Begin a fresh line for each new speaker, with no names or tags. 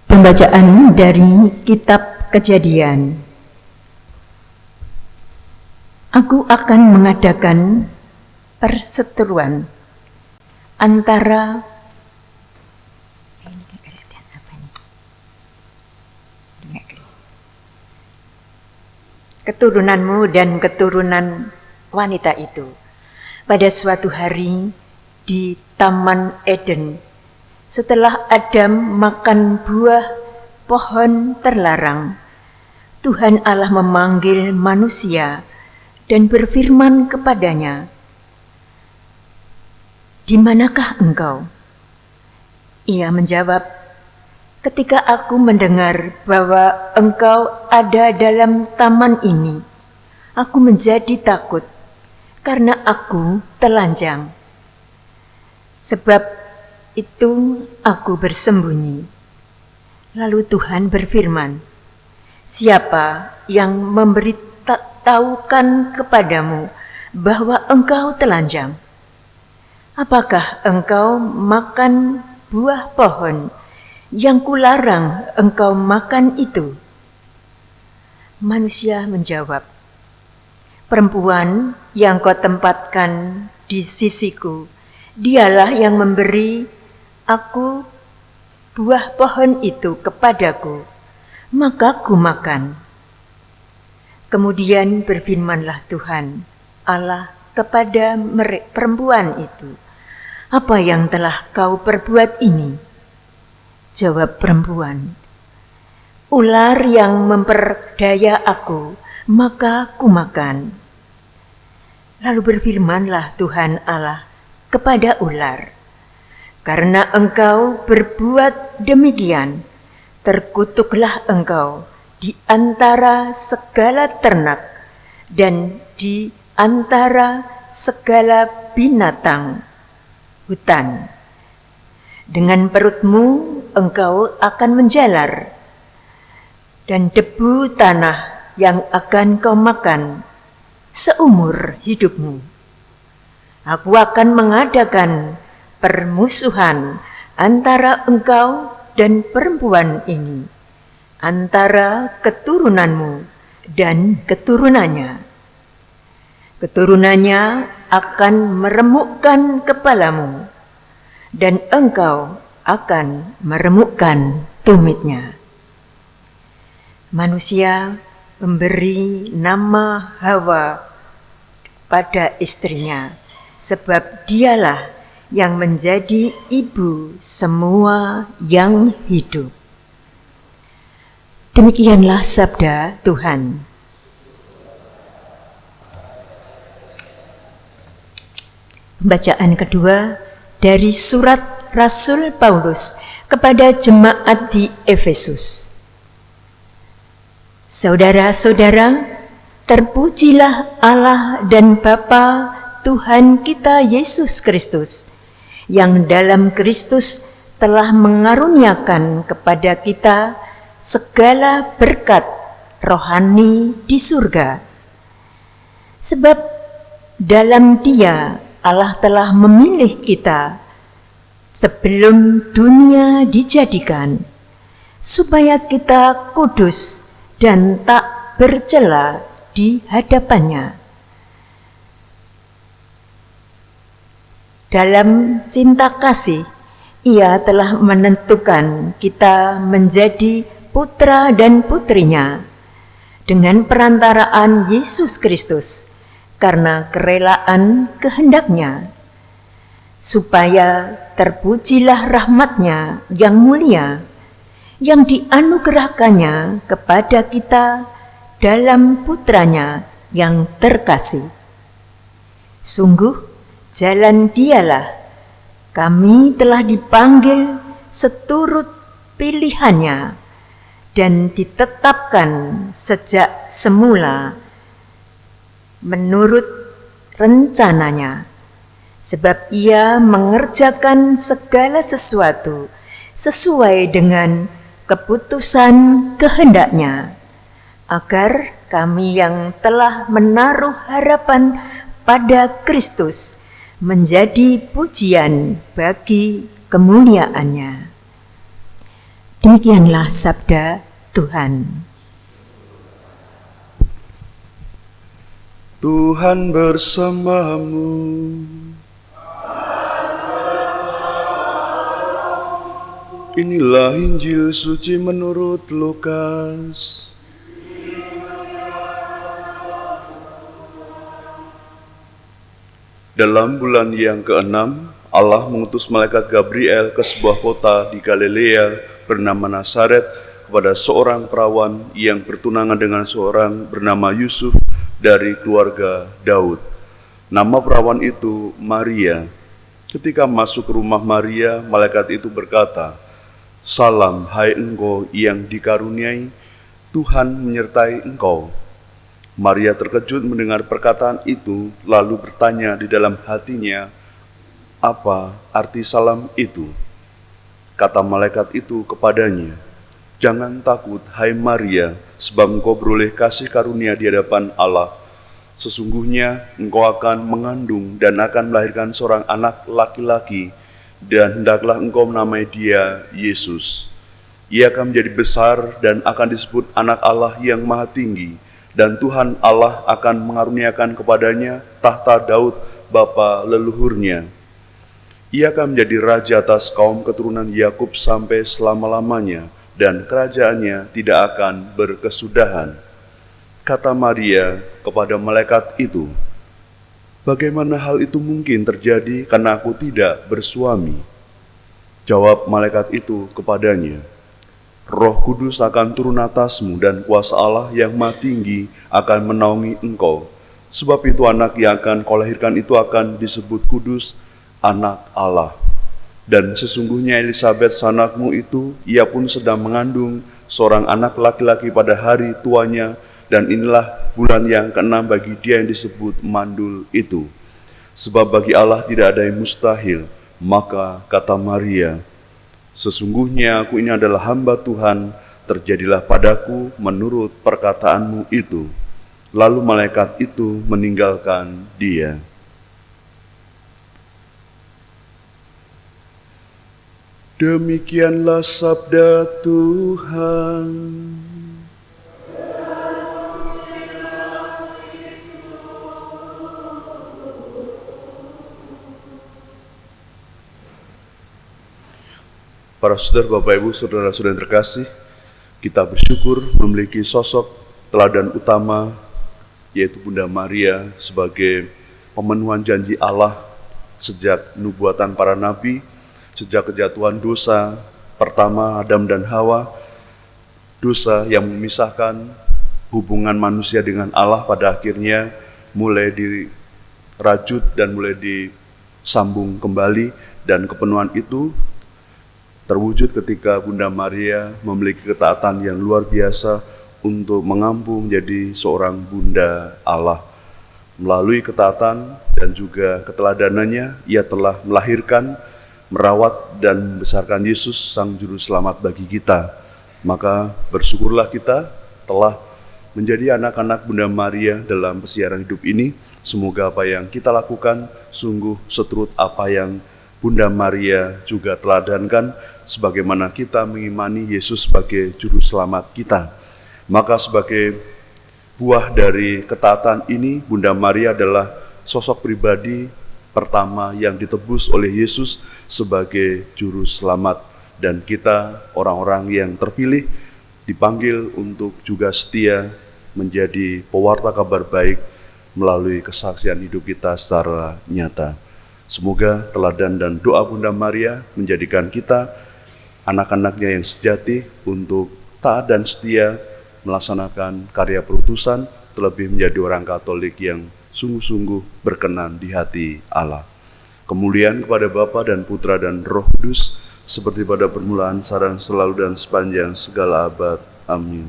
Pembacaan dari Kitab Kejadian. Aku akan mengadakan perseteruan antara keturunanmu dan keturunan wanita itu pada suatu hari di Taman Eden. Setelah Adam makan buah pohon terlarang, Tuhan Allah memanggil manusia dan berfirman kepadanya, "Di manakah engkau?" Ia menjawab, "Ketika aku mendengar bahwa engkau ada dalam taman ini, aku menjadi takut karena aku telanjang. Sebab itu aku bersembunyi." Lalu Tuhan berfirman, "Siapa yang memberitahukan kepadamu bahwa engkau telanjang? Apakah engkau makan buah pohon yang kularang engkau makan itu?" Manusia menjawab, "Perempuan yang kau tempatkan di sisiku, dialah yang memberi aku buah pohon itu kepadaku, maka ku makan." Kemudian berfirmanlah Tuhan Allah kepada perempuan itu, "Apa yang telah kau perbuat ini?" Jawab perempuan, "Ular yang memperdaya aku, maka ku makan." Lalu berfirmanlah Tuhan Allah kepada ular, "Karena engkau berbuat demikian, terkutuklah engkau di antara segala ternak dan di antara segala binatang hutan. Dengan perutmu engkau akan menjalar, dan debu tanah yang akan kau makan seumur hidupmu. Aku akan mengadakan permusuhan antara engkau dan perempuan ini, antara keturunanmu dan keturunannya. Keturunannya akan meremukkan kepalamu, dan engkau akan meremukkan tumitnya." Manusia memberi nama Hawa pada istrinya, sebab dialah yang menjadi ibu semua yang hidup. Demikianlah sabda Tuhan. Bacaan kedua dari surat Rasul Paulus kepada jemaat di Efesus. Saudara-saudara, terpujilah Allah dan Bapa Tuhan kita Yesus Kristus, yang dalam Kristus telah mengaruniakan kepada kita segala berkat rohani di surga. Sebab dalam Dia Allah telah memilih kita sebelum dunia dijadikan, supaya kita kudus dan tak bercela di hadapannya. Dalam cinta kasih, Ia telah menentukan kita menjadi putra dan putrinya dengan perantaraan Yesus Kristus karena kerelaan kehendak-Nya, supaya terpujilah rahmat-Nya yang mulia yang dianugerahkannya kepada kita dalam putranya yang terkasih. Sungguh jalan Dialah kami telah dipanggil seturut pilihannya dan ditetapkan sejak semula menurut rencananya, sebab Ia mengerjakan segala sesuatu sesuai dengan keputusan kehendak-Nya, agar kami yang telah menaruh harapan pada Kristus menjadi pujian bagi kemuliaan-Nya. Demikianlah sabda Tuhan.
Tuhan bersamamu. Inilah Injil suci menurut Lukas. Dalam bulan yang ke-6, Allah mengutus malaikat Gabriel ke sebuah kota di Galilea bernama Nazaret kepada seorang perawan yang bertunangan dengan seorang bernama Yusuf dari keluarga Daud. Nama perawan itu Maria. Ketika masuk ke rumah Maria, malaikat itu berkata, "Salam, hai engkau yang dikaruniai, Tuhan menyertai engkau." Maria terkejut mendengar perkataan itu, lalu bertanya di dalam hatinya, "Apa arti salam itu?" Kata malaikat itu kepadanya, "Jangan takut, hai Maria, sebab engkau beroleh kasih karunia di hadapan Allah. Sesungguhnya engkau akan mengandung dan akan melahirkan seorang anak laki-laki, dan hendaklah engkau menamai dia Yesus. Ia akan menjadi besar dan akan disebut Anak Allah yang Maha Tinggi, dan Tuhan Allah akan mengaruniakan kepadanya tahta Daud bapa leluhurnya. Ia akan menjadi raja atas kaum keturunan Yakub sampai selama-lamanya, dan kerajaannya tidak akan berkesudahan." Kata Maria kepada malaikat itu, "Bagaimana hal itu mungkin terjadi karena aku tidak bersuami?" Jawab malaikat itu kepadanya, "Roh Kudus akan turun atasmu dan kuasa Allah yang Maha Tinggi akan menaungi engkau. Sebab itu anak yang akan kau lahirkan itu akan disebut kudus, Anak Allah. Dan sesungguhnya Elisabet sanakmu itu, ia pun sedang mengandung seorang anak laki-laki pada hari tuanya, dan inilah bulan yang ke-6 bagi dia yang disebut mandul itu. Sebab bagi Allah tidak ada yang mustahil." Maka kata Maria, "Sesungguhnya aku ini adalah hamba Tuhan, terjadilah padaku menurut perkataanmu itu." Lalu malaikat itu meninggalkan dia. Demikianlah sabda Tuhan. Para saudara, Bapak Ibu, saudara-saudara yang terkasih, kita bersyukur memiliki sosok teladan utama, yaitu Bunda Maria sebagai pemenuhan janji Allah sejak nubuatan para nabi, sejak kejatuhan dosa pertama Adam dan Hawa, dosa yang memisahkan hubungan manusia dengan Allah pada akhirnya mulai dirajut dan mulai disambung kembali, dan kepenuhan itu terwujud ketika Bunda Maria memiliki ketaatan yang luar biasa untuk mengampu menjadi seorang Bunda Allah. Melalui ketaatan dan juga keteladanannya, ia telah melahirkan, merawat, dan membesarkan Yesus, Sang Juru Selamat bagi kita. Maka bersyukurlah kita telah menjadi anak-anak Bunda Maria dalam pesiaran hidup ini. Semoga apa yang kita lakukan sungguh seturut apa yang Bunda Maria juga teladankan, sebagaimana kita mengimani Yesus sebagai Juru Selamat kita. Maka sebagai buah dari ketaatan ini, Bunda Maria adalah sosok pribadi pertama yang ditebus oleh Yesus sebagai Juru Selamat. Dan kita, orang-orang yang terpilih, dipanggil untuk juga setia menjadi pewarta kabar baik melalui kesaksian hidup kita secara nyata. Semoga teladan dan doa Bunda Maria menjadikan kita anak-anaknya yang sejati untuk taat dan setia melaksanakan karya perutusan, terlebih menjadi orang Katolik yang sungguh-sungguh berkenan di hati Allah. Kemuliaan kepada Bapa dan Putra dan Roh Kudus, seperti pada permulaan, sekarang, selalu, dan sepanjang segala abad. Amin.